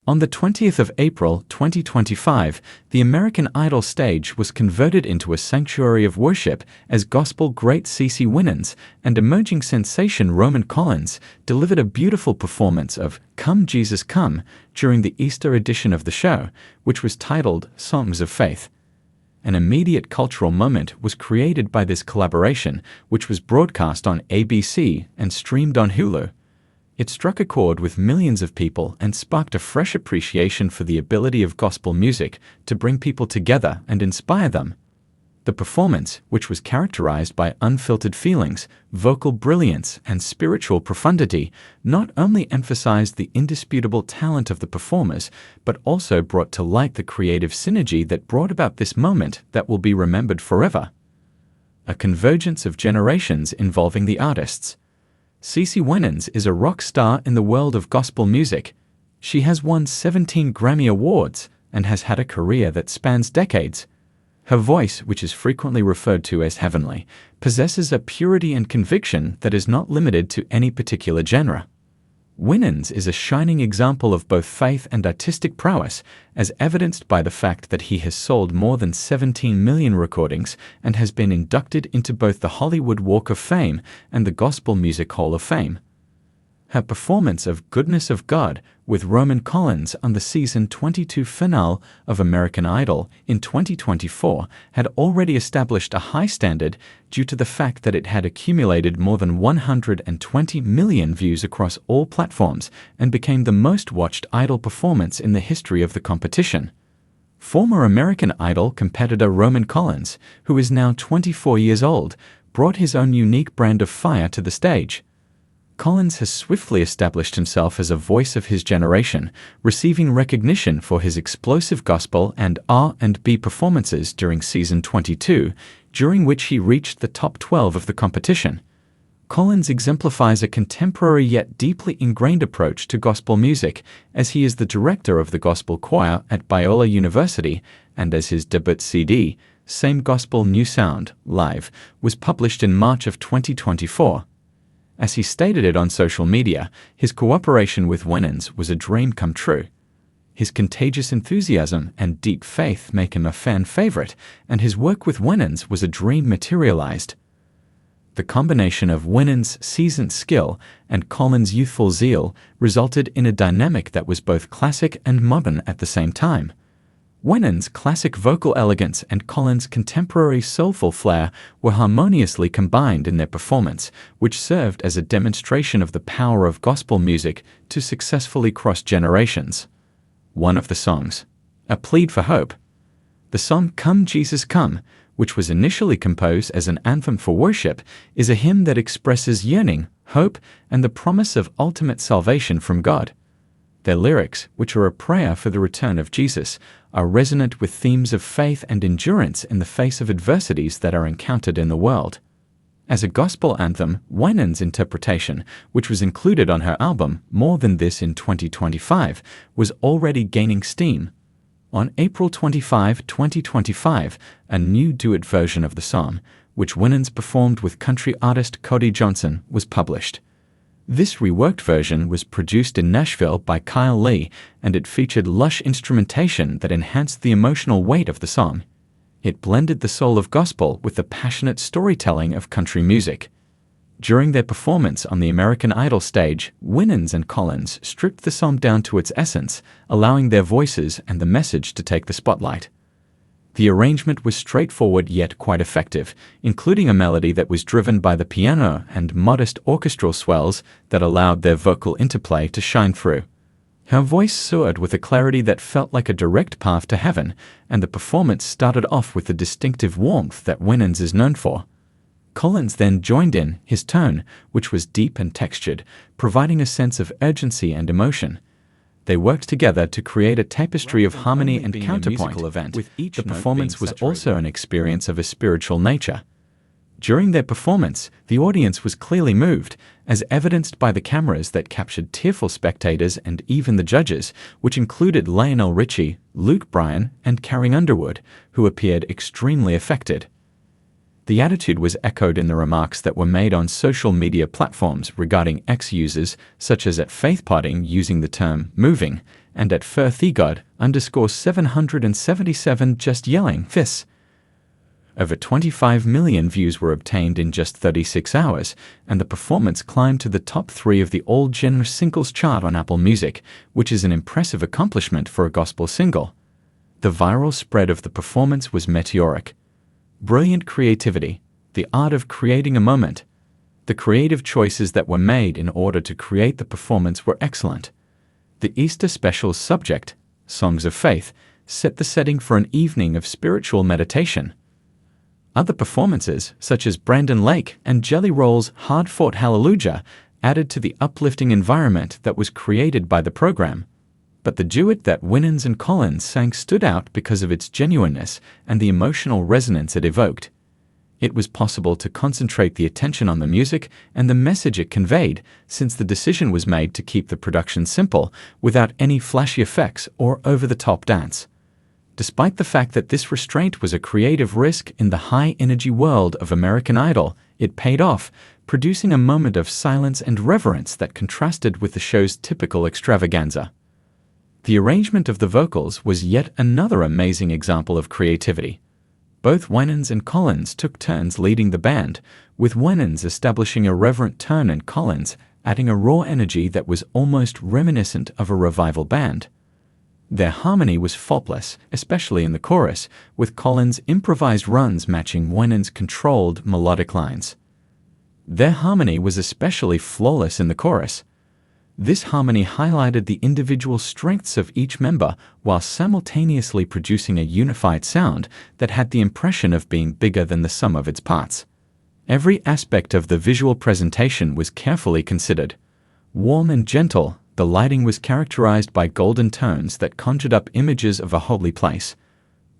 On the 20th of April 2025, the American Idol stage was converted into a sanctuary of worship as gospel great CeCe Winans and emerging sensation Roman Collins delivered a beautiful performance of Come Jesus Come during the Easter edition of the show, which was titled Songs of Faith. An immediate cultural moment was created by this collaboration, which was broadcast on ABC and streamed on Hulu. It struck a chord with millions of people and sparked a fresh appreciation for the ability of gospel music to bring people together and inspire them. The performance, which was characterized by unfiltered feelings, vocal brilliance, and spiritual profundity, not only emphasized the indisputable talent of the performers, but also brought to light the creative synergy that brought about this moment that will be remembered forever. A convergence of generations involving the artists. CeCe Winans is a rock star in the world of gospel music. She has won 17 Grammy Awards and has had a career that spans decades. Her voice, which is frequently referred to as heavenly, possesses a purity and conviction that is not limited to any particular genre. Winans is a shining example of both faith and artistic prowess, as evidenced by the fact that he has sold more than 17 million recordings and has been inducted into both the Hollywood Walk of Fame and the Gospel Music Hall of Fame. Her performance of Goodness of God with Roman Collins on the season 22 finale of American Idol in 2024 had already established a high standard due to the fact that it had accumulated more than 120 million views across all platforms and became the most watched Idol performance in the history of the competition. Former American Idol competitor Roman Collins, who is now 24 years old, brought his own unique brand of fire to the stage. Collins has swiftly established himself as a voice of his generation, receiving recognition for his explosive gospel and R&B performances during season 22, during which he reached the top 12 of the competition. Collins exemplifies a contemporary yet deeply ingrained approach to gospel music, as he is the director of the gospel choir at Biola University, and as his debut CD, Same Gospel New Sound, Live, was published in March of 2024. As he stated it on social media, his cooperation with Winans was a dream come true. His contagious enthusiasm and deep faith make him a fan favorite, and his work with Winans was a dream materialized. The combination of Winans' seasoned skill and Collins' youthful zeal resulted in a dynamic that was both classic and modern at the same time. Winans' classic vocal elegance and Collins' contemporary soulful flair were harmoniously combined in their performance, which served as a demonstration of the power of gospel music to successfully cross generations. One of the songs, A Plead for Hope. The song Come Jesus Come, which was initially composed as an anthem for worship, is a hymn that expresses yearning, hope, and the promise of ultimate salvation from God. Their lyrics, which are a prayer for the return of Jesus, are resonant with themes of faith and endurance in the face of adversities that are encountered in the world. As a gospel anthem, Winans' interpretation, which was included on her album More Than This in 2025, was already gaining steam. On April 25, 2025, a new duet version of the song, which Winans performed with country artist Cody Johnson, was published. This reworked version was produced in Nashville by Kyle Lee, and it featured lush instrumentation that enhanced the emotional weight of the song. It blended the soul of gospel with the passionate storytelling of country music. During their performance on the American Idol stage, Winans and Collins stripped the song down to its essence, allowing their voices and the message to take the spotlight. The arrangement was straightforward yet quite effective, including a melody that was driven by the piano and modest orchestral swells that allowed their vocal interplay to shine through. Her voice soared with a clarity that felt like a direct path to heaven, and the performance started off with the distinctive warmth that Winans is known for. Collins then joined in his tone, which was deep and textured, providing a sense of urgency and emotion. They worked together to create a tapestry of harmony and counterpoint. With each the performance was also an experience of a spiritual nature. During their performance, the audience was clearly moved, as evidenced by the cameras that captured tearful spectators and even the judges, which included Lionel Richie, Luke Bryan, and Carrie Underwood, who appeared extremely affected. The attitude was echoed in the remarks that were made on social media platforms regarding ex-users, such as at FaithPodding using the term moving, and at 777 just yelling this. Over 25 million views were obtained in just 36 hours, and the performance climbed to the top 3 of the all-genre singles chart on Apple Music, which is an impressive accomplishment for a gospel single. The viral spread of the performance was meteoric. Brilliant creativity, the art of creating a moment. The creative choices that were made in order to create the performance were excellent. The Easter special's subject, Songs of Faith, set the setting for an evening of spiritual meditation. Other performances, such as Brandon Lake and Jelly Roll's Hard-Fought Hallelujah, added to the uplifting environment that was created by the program. But the duet that Winans and Collins sang stood out because of its genuineness and the emotional resonance it evoked. It was possible to concentrate the attention on the music and the message it conveyed, since the decision was made to keep the production simple, without any flashy effects or over-the-top dance. Despite the fact that this restraint was a creative risk in the high-energy world of American Idol, it paid off, producing a moment of silence and reverence that contrasted with the show's typical extravaganza. The arrangement of the vocals was yet another amazing example of creativity. Both Winans and Collins took turns leading the band, with Winans establishing a reverent tone and Collins adding a raw energy that was almost reminiscent of a revival band. Their harmony was faultless, especially in the chorus, with Collins' improvised runs matching Winans' controlled melodic lines. Their harmony was especially flawless in the chorus. This harmony highlighted the individual strengths of each member while simultaneously producing a unified sound that had the impression of being bigger than the sum of its parts. Every aspect of the visual presentation was carefully considered. Warm and gentle, the lighting was characterized by golden tones that conjured up images of a holy place.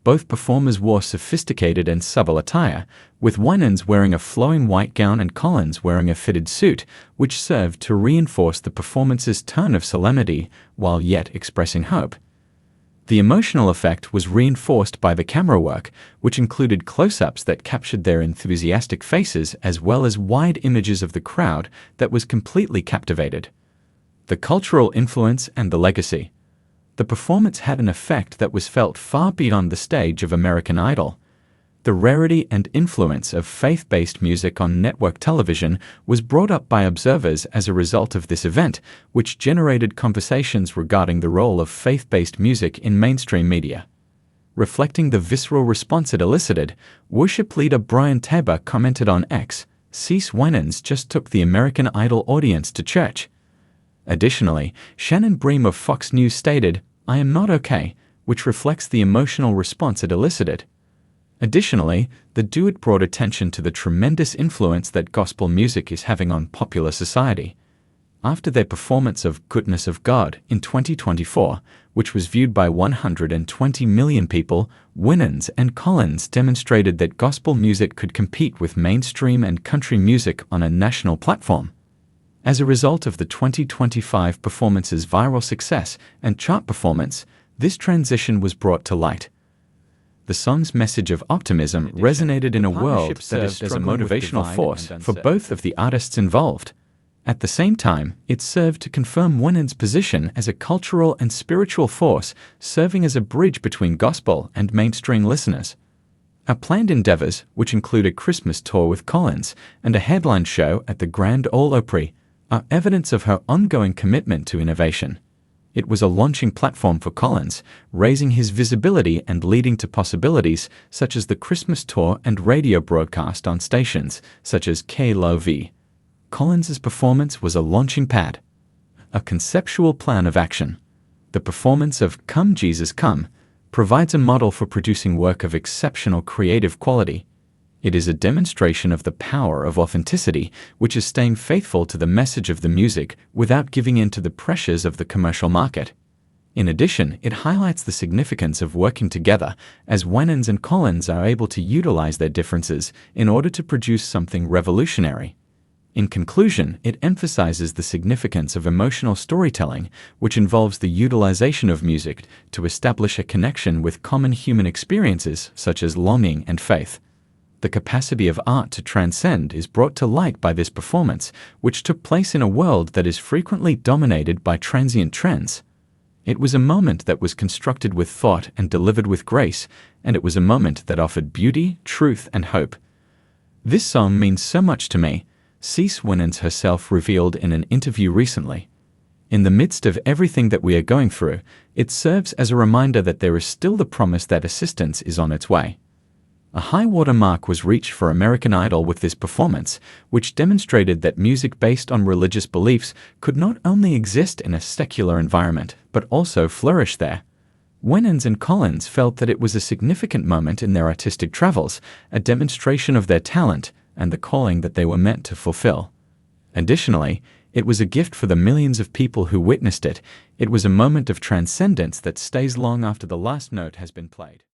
Both performers wore sophisticated and subtle attire, with Winans wearing a flowing white gown and Collins wearing a fitted suit, which served to reinforce the performance's tone of solemnity while yet expressing hope. The emotional effect was reinforced by the camera work, which included close-ups that captured their enthusiastic faces as well as wide images of the crowd that was completely captivated. The cultural influence and the legacy. The performance had an effect that was felt far beyond the stage of American Idol. The rarity and influence of faith-based music on network television was brought up by observers as a result of this event, which generated conversations regarding the role of faith-based music in mainstream media. Reflecting the visceral response it elicited, worship leader Brian Tabor commented on X, "CeCe Winans just took the American Idol audience to church." Additionally, Shannon Bream of Fox News stated, "I am not okay," which reflects the emotional response it elicited. Additionally, the duet brought attention to the tremendous influence that gospel music is having on popular society. After their performance of Goodness of God in 2024, which was viewed by 120 million people, Winans and Collins demonstrated that gospel music could compete with mainstream and country music on a national platform. As a result of the 2025 performance's viral success and chart performance, this transition was brought to light. The song's message of optimism resonated in a world that is as a motivational force for both of the artists involved. At the same time, it served to confirm Winans' position as a cultural and spiritual force, serving as a bridge between gospel and mainstream listeners. Our planned endeavors, which include a Christmas tour with Collins and a headline show at the Grand Ole Opry, are evidence of her ongoing commitment to innovation. It was a launching platform for Collins, raising his visibility and leading to possibilities such as the Christmas tour and radio broadcast on stations such as KLOV. Collins's performance was a launching pad, a conceptual plan of action. The performance of Come Jesus Come provides a model for producing work of exceptional creative quality. It is a demonstration of the power of authenticity, which is staying faithful to the message of the music without giving in to the pressures of the commercial market. In addition, it highlights the significance of working together, as Winans and Collins are able to utilize their differences in order to produce something revolutionary. In conclusion, it emphasizes the significance of emotional storytelling, which involves the utilization of music to establish a connection with common human experiences such as longing and faith. The capacity of art to transcend is brought to light by this performance, which took place in a world that is frequently dominated by transient trends. It was a moment that was constructed with thought and delivered with grace, and it was a moment that offered beauty, truth, and hope. This song means so much to me, CeCe Winans herself revealed in an interview recently. In the midst of everything that we are going through, it serves as a reminder that there is still the promise that assistance is on its way. A high-water mark was reached for American Idol with this performance, which demonstrated that music based on religious beliefs could not only exist in a secular environment, but also flourish there. Winans and Collins felt that it was a significant moment in their artistic travels, a demonstration of their talent and the calling that they were meant to fulfill. Additionally, it was a gift for the millions of people who witnessed it. It was a moment of transcendence that stays long after the last note has been played.